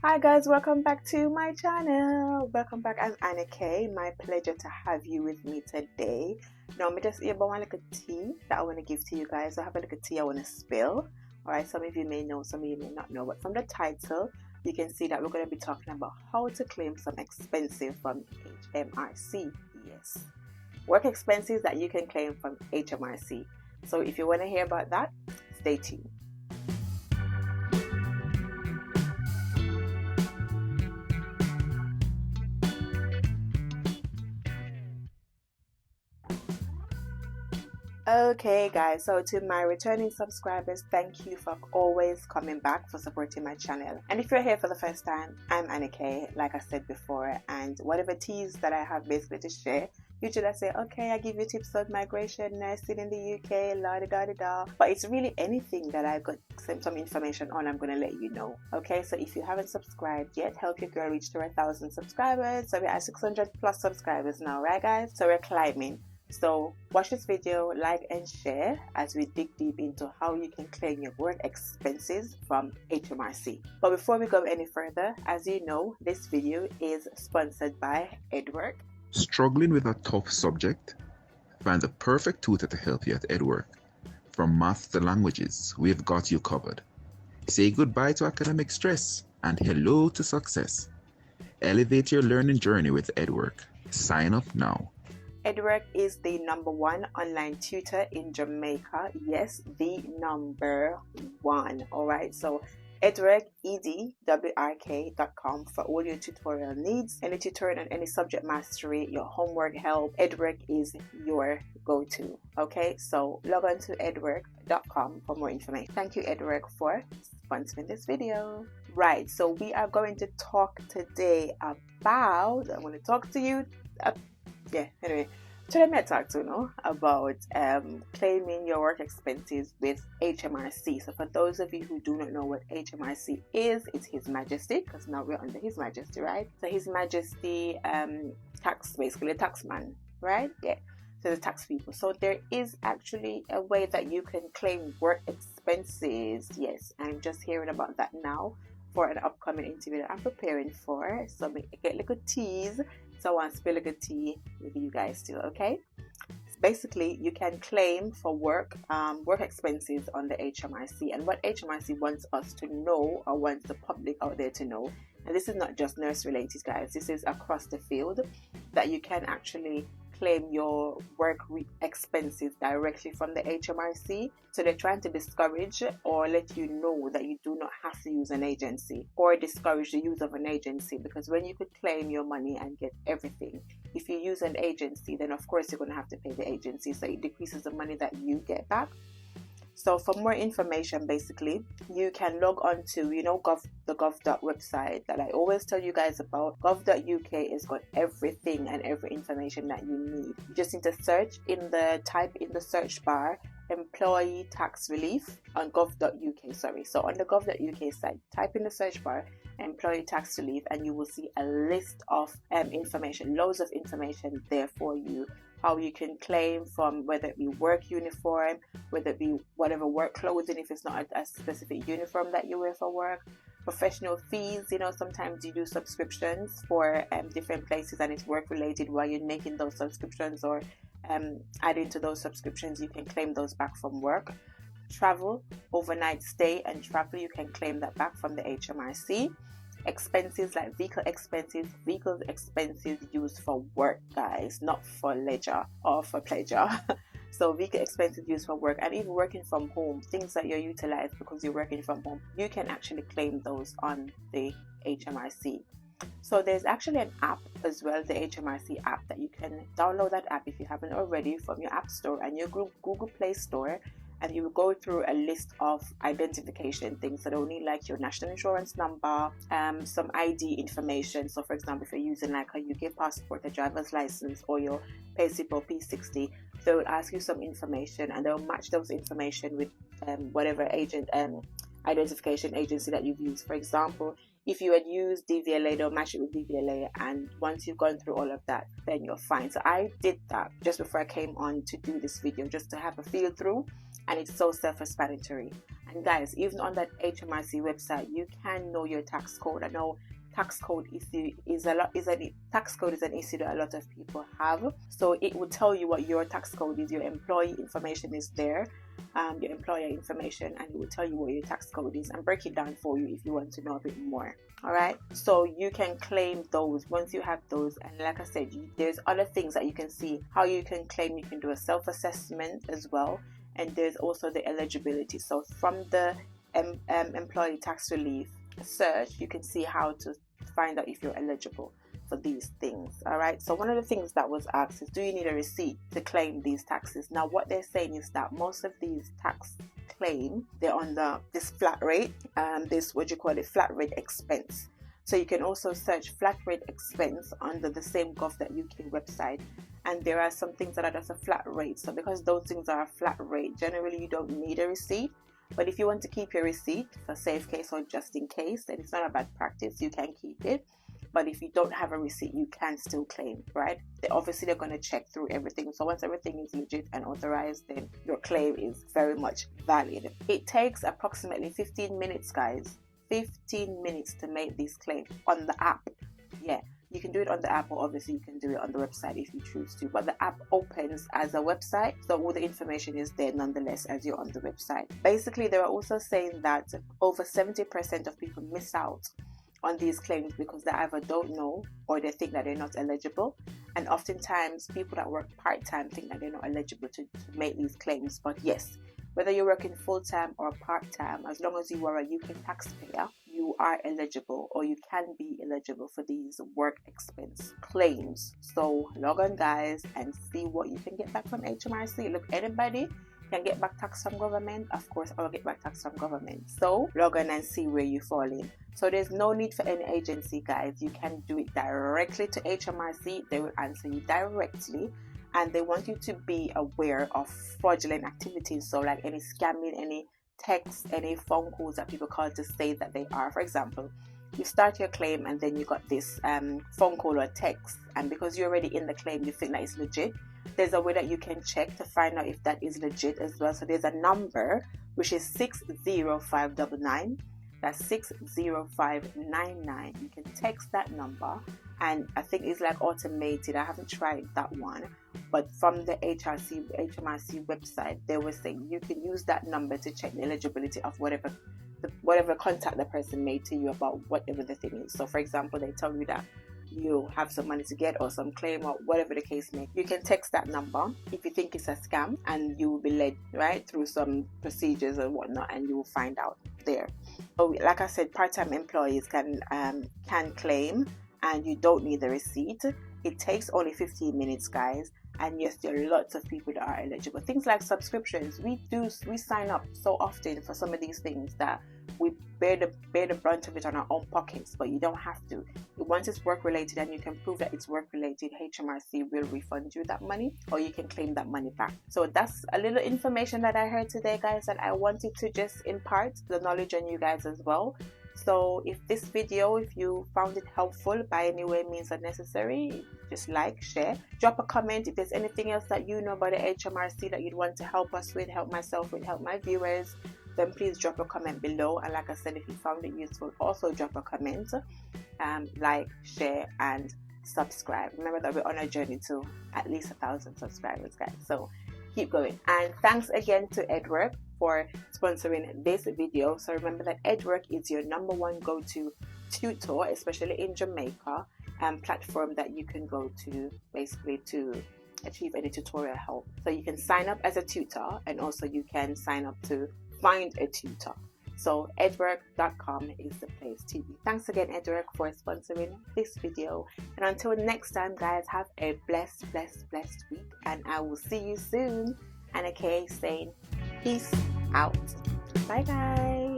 Hi guys, welcome back to my channel. Welcome back. I'm Annakay. My pleasure to have you with me today. Now, I'm just here about one little tea that I want to give to you guys. I have a little tea I want to spill. Alright, some of you may know, some of you may not know, but from the title, you can see that we're going to be talking about how to claim some expenses from Hmrc. Yes, work expenses that you can claim from Hmrc. So if you want to hear about that, stay tuned. Okay guys, so to my returning subscribers, thank you for always coming back, for supporting my channel. And if you're here for the first time, I'm Annakay, like I said before, and whatever teas that I have basically to share, usually I say, okay, I give you tips on migration, nursing in the UK, la da da da da. But it's really anything that I've got some information on, I'm going to let you know. Okay, so if you haven't subscribed yet, help your girl reach to 1,000 subscribers. So we're at 600 plus subscribers now, right guys? So we're climbing. So watch this video, like and share as we dig deep into how you can claim your work expenses from Hmrc. But before we go any further, as you know, this video is sponsored by Edwork. Struggling with a tough subject? Find the perfect tutor to help you at Edwork. From math to languages, we've got you covered. Say goodbye to academic stress and hello to success. Elevate your learning journey with Edwork. Sign up now. Edwork is the #1 online tutor in Jamaica. Yes, the #1. Alright, so Edwork, edwork.com for all your tutorial needs. Any tutorial on any subject mastery, your homework help, Edwork is your go-to. Okay, so log on to edwork.com for more information. Thank you, Edwork, for sponsoring this video. Right, so we are going to talk today about, I'm going to talk to you anyway, today I'm going to talk to you about claiming your work expenses with Hmrc. So for those of you who do not know what Hmrc is, it's His Majesty, because now we're under His Majesty, right? So His Majesty tax, basically a tax man, right? Yeah, so the tax people. So there is actually a way that you can claim work expenses. Yes, I'm just hearing about that now for an upcoming interview that I'm preparing for. So I get little teas. So I want to spill a good tea with you guys too, okay? So basically, you can claim for work expenses on the Hmrc. And what Hmrc wants us to know, or wants the public out there to know, and this is not just nurse related, guys, this is across the field, that you can actually claim your work expenses directly from the Hmrc. So they're trying to discourage or let you know that you do not have to use an agency, or discourage the use of an agency, because when you could claim your money and get everything, if you use an agency, then of course you're going to have to pay the agency, so it decreases the money that you get back. So for more information, basically, you can log on to, the gov. Website that I always tell you guys about. Gov.uk has got everything and every information that you need. You just need to type in the search bar, employee tax relief on gov.uk, So on the gov.uk site, type in the search bar, employee tax relief, and you will see a list of information, loads of information there for you. How you can claim from, whether it be work uniform, whether it be whatever work clothing, if it's not a specific uniform that you wear for work, professional fees. Sometimes you do subscriptions for different places and it's work related. While you're making those subscriptions or adding to those subscriptions, you can claim those back from work. Travel, overnight stay and travel, you can claim that back from the Hmrc. Expenses like vehicle expenses used for work, guys, not for leisure or for pleasure. So vehicle expenses used for work, and even working from home, things that you're utilized because you're working from home, you can actually claim those on the Hmrc. So there's actually an app as well, the Hmrc app, that you can download that app if you haven't already from your App Store and your Google Play Store. And you will go through a list of identification things that only, like your national insurance number, some ID information. So for example, if you're using like a UK passport, a driver's license, or your payslip or P60, they will ask you some information and they'll match those information with whatever identification agency that you've used. For example, if you had used DVLA, they'll match it with DVLA, and once you've gone through all of that, then you're fine. So I did that just before I came on to do this video, just to have a feel through, and it's so self-explanatory. And guys, even on that Hmrc website, you can know your tax code. I know tax code is an issue that a lot of people have. So it will tell you what your tax code is. Your employee information is there, your employer information, and it will tell you what your tax code is and break it down for you if you want to know a bit more. All right, so you can claim those once you have those. And like I said, there's other things that you can see how you can claim. You can do a self-assessment as well, and there's also the eligibility. So from the employee tax relief search, you can see how to find out if you're eligible for these things. All right, so one of the things that was asked is, do you need a receipt to claim these taxes? Now what they're saying is that most of these tax claim, they're on this flat rate, this flat rate expense. So you can also search flat rate expense under the same gov.uk website, and there are some things that are just a flat rate. So because those things are a flat rate, generally you don't need a receipt. But if you want to keep your receipt for safe case or just in case, then it's not a bad practice, you can keep it. But if you don't have a receipt, you can still claim, right? Obviously they're going to check through everything. So once everything is legit and authorized, then your claim is very much valid. It takes approximately 15 minutes, guys. 15 minutes to make this claim on the app. Yeah, you can do it on the app, or obviously you can do it on the website if you choose to. But the app opens as a website, so all the information is there nonetheless as you're on the website. Basically, they are also saying that over 70% of people miss out on these claims because they either don't know or they think that they're not eligible. And oftentimes people that work part-time think that they're not eligible to make these claims. But yes, whether you're working full-time or part-time, as long as you are a UK taxpayer, you are eligible, or you can be eligible for these work expense claims. So log on, guys, and see what you can get back from Hmrc. Look, anybody can get back tax from government. Of course, I'll get back tax from government. So log on and see where you fall in. So there's no need for any agency, guys. You can do it directly to Hmrc. They will answer you directly, and they want you to be aware of fraudulent activities. So like any scamming, any texts, any phone calls that people call to say that they are. For example, you start your claim and then you got this phone call or text, and because you're already in the claim, you think that it's legit. There's a way that you can check to find out if that is legit as well. So there's a number which is 60599. That's 60599. You can text that number, and I think it's like automated. I haven't tried that one, but from the Hmrc website, they were saying you can use that number to check the eligibility of whatever contact the person made to you about whatever the thing is. So for example, they tell you that you have some money to get or some claim or whatever the case may be. You can text that number if you think it's a scam, and you will be led right through some procedures and whatnot, and you will find out there. So like I said, part-time employees can claim, and you don't need the receipt. It takes only 15 minutes, guys. And yes, there are lots of people that are eligible. Things like subscriptions, we sign up so often for some of these things that we bear the brunt of it on our own pockets, but you don't have to. Once it's work related and you can prove that it's work related, Hmrc will refund you that money, or you can claim that money back. So that's a little information that I heard today, guys, that I wanted to just impart the knowledge on you guys as well. So if this video, if you found it helpful by any way means unnecessary, just like, share, drop a comment. If there's anything else that you know about the Hmrc that you'd want to help us with, help myself with, help my viewers, then please drop a comment below. And like I said, if you found it useful, also drop a comment, like, share, and subscribe. Remember that we're on a journey to at least 1,000 subscribers, guys. So keep going. And thanks again to Hmrc for sponsoring this video. So remember that Hmrc is your #1 go-to tutor, especially in Jamaica, and platform that you can go to basically to achieve any tutorial help. So you can sign up as a tutor, and also you can sign up to find a tutor. So Hmrc.com is the place to be. Thanks again, Hmrc, for sponsoring this video. And until next time, guys, have a blessed week, and I will see you soon. Annakay saying peace out. Bye, guys.